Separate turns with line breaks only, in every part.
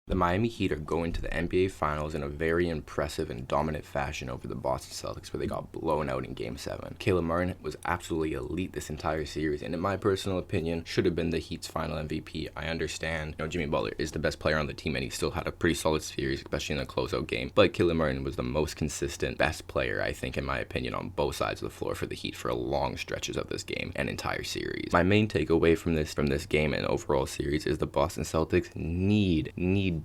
The Miami Heat are going to the NBA Finals in a very impressive and dominant fashion over the Boston Celtics, where they got blown out in Game 7. Caleb Martin was absolutely elite this entire series, and in my personal opinion, should have been the Heat's final MVP. I understand, Jimmy Butler is the best player on the team, and he still had a pretty solid series, especially in the closeout game. But Caleb Martin was the most consistent, best player, I think, in my opinion, on both sides of the floor for the Heat for long stretches of this game and entire series. My main takeaway from this game and overall series is the Boston Celtics need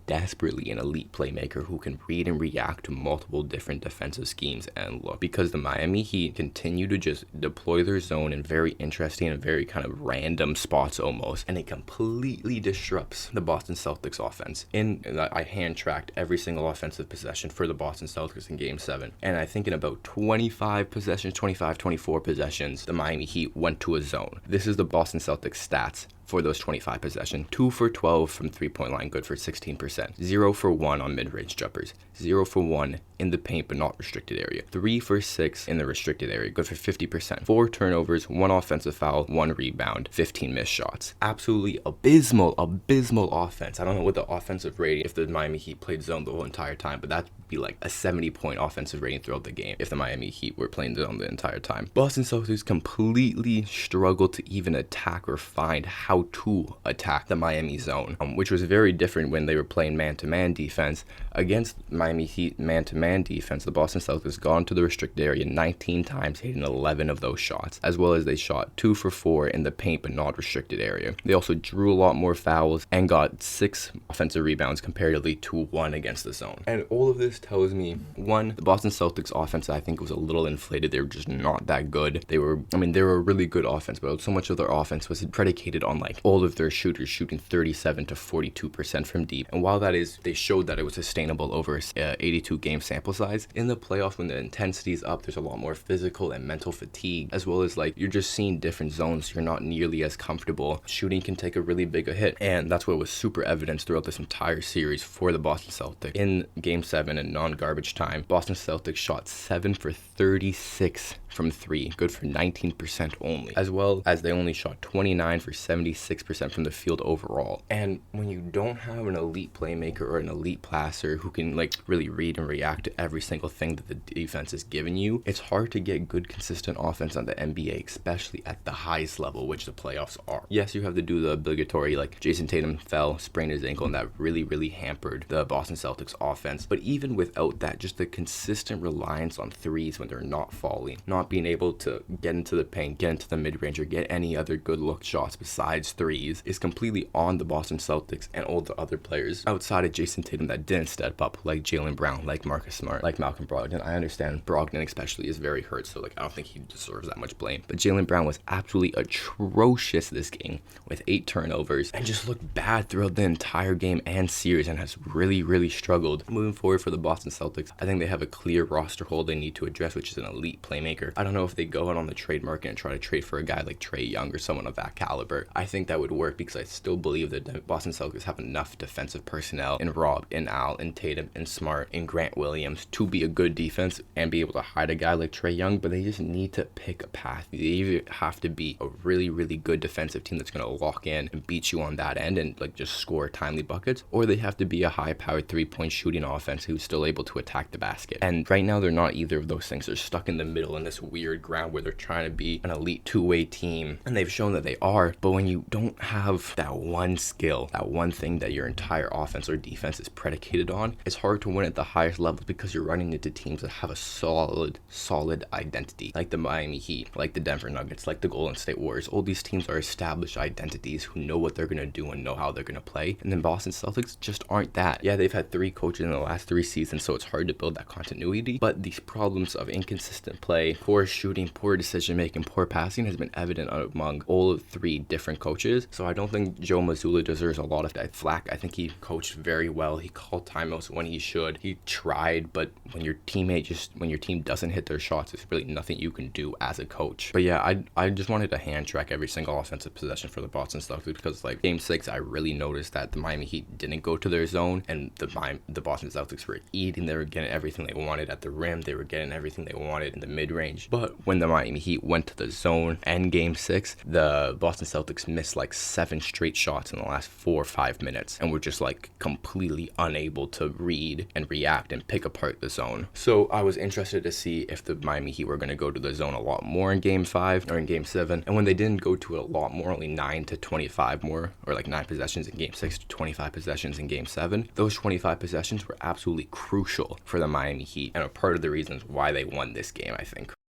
desperately an elite playmaker who can read and react to multiple different defensive schemes and look, because the Miami Heat continue to just deploy their zone in very interesting and very kind of random spots almost, and it completely disrupts the Boston Celtics offense. I hand tracked every single offensive possession for the Boston Celtics in Game 7, and I think in about 24 possessions, the Miami Heat went to a zone. This is the Boston Celtics stats for those 25 possessions. 2 for 12 from three-point line, good for 16%. 0 for 1 on mid-range jumpers. 0 for 1 in the paint but not restricted area. 3 for 6 in the restricted area, good for 50%. 4 turnovers, 1 offensive foul, 1 rebound, 15 missed shots. Absolutely abysmal offense. I don't know what the offensive rating if the Miami Heat played zone the whole entire time, but that'd be like a 70-point offensive rating throughout the game if the Miami Heat were playing zone the entire time. Boston Celtics completely struggled to even attack or find how to attack the Miami zone, which was very different when they were playing man-to-man defense. Against Miami Heat man-to-man defense, the Boston Celtics got into the restricted area 19 times, hitting 11 of those shots, as well as they shot 2 for 4 in the paint but not restricted area. They also drew a lot more fouls and got 6 offensive rebounds comparatively to 1 against the zone. And all of this tells me, one, the Boston Celtics offense I think was a little inflated. They were just not that good. They were a really good offense, but so much of their offense was predicated on like all of their shooters shooting 37 to 42% from deep. And while that is, they showed that it was sustainable over 82 game sample size. In the playoffs, when the intensity is up, there's a lot more physical and mental fatigue, as well as like you're just seeing different zones. You're not nearly as comfortable. Shooting can take a really big hit, and that's what was super evident throughout this entire series for the Boston Celtics. In Game 7 in non-garbage time, Boston Celtics shot 7 for 36 from 3, good for 19% only, as well as they only shot 29 for 76% from the field overall. And when you don't have an elite playmaker or an elite passer who can like really read and react to every single thing that the defense is giving you, it's hard to get good consistent offense on the NBA, especially at the highest level, which the playoffs are. Yes, you have to do the obligatory, like Jason Tatum sprained his ankle, and that really hampered the Boston Celtics offense. But even without that, just the consistent reliance on threes when they're not falling, not being able to get into the paint, get into the mid-range, or get any other good look shots besides threes is completely on the Boston Celtics and all the other players outside of Jason Tatum that didn't step up, like Jaylen Brown, like Marcus Smart, like Malcolm Brogdon. I understand Brogdon especially is very hurt, so like I don't think he deserves that much blame. But Jaylen Brown was absolutely atrocious this game with 8 turnovers and just looked bad throughout the entire game and series, and has really struggled. Moving forward for the Boston Celtics, I think they have a clear roster hole they need to address, which is an elite playmaker. I don't know if they go out on the trade market and try to trade for a guy like Trae Young or someone of that caliber. I think that would work because I still believe that the Boston Celtics have enough defensive personnel in Rob, in Al, in Tatum, in Smart, in Grant Williams to be a good defense and be able to hide a guy like Trae Young, but they just need to pick a path. They either have to be a really good defensive team that's going to lock in and beat you on that end and like just score timely buckets, or they have to be a high-powered three-point shooting offense who's still able to attack the basket. And right now they're not either of those things. They're stuck in the middle in this weird ground where they're trying to be an elite two-way team, and they've shown that they are, but when you don't have that one skill, that one thing that your entire offense or defense is predicated on, it's hard to win at the highest levels because you're running into teams that have a solid identity, like the Miami Heat, like the Denver Nuggets, like the Golden State Warriors. All these teams are established identities who know what they're going to do and know how they're going to play, and then Boston Celtics just aren't that. Yeah, they've had 3 coaches in the last 3 seasons, so it's hard to build that continuity, but these problems of inconsistent play, poor shooting, poor decision making, poor passing has been evident among all 3 different coaches. So I don't think Joe Mazzulla deserves a lot of that flack. I think he coached very well. He called timeouts when he should. He tried, but when your team doesn't hit their shots, there's really nothing you can do as a coach. But yeah, I just wanted to hand track every single offensive possession for the Boston Celtics because like Game 6, I really noticed that the Miami Heat didn't go to their zone, and the Boston Celtics were eating. They were getting everything they wanted at the rim. They were getting everything they wanted in the mid-range. But when the Miami Heat went to the zone and Game 6, the Boston Celtics missed like 7 straight shots in the last 4 or 5 minutes, and were just like completely unable to read and react and pick apart the zone. So I was interested to see if the Miami Heat were going to go to the zone a lot more in game 5 or in game 7. And when they didn't go to it a lot more, only 9 to 25 more, or like 9 possessions in game 6 to 25 possessions in game 7, those 25 possessions were absolutely crucial for the Miami Heat and are part of the reasons why they won this game, I think.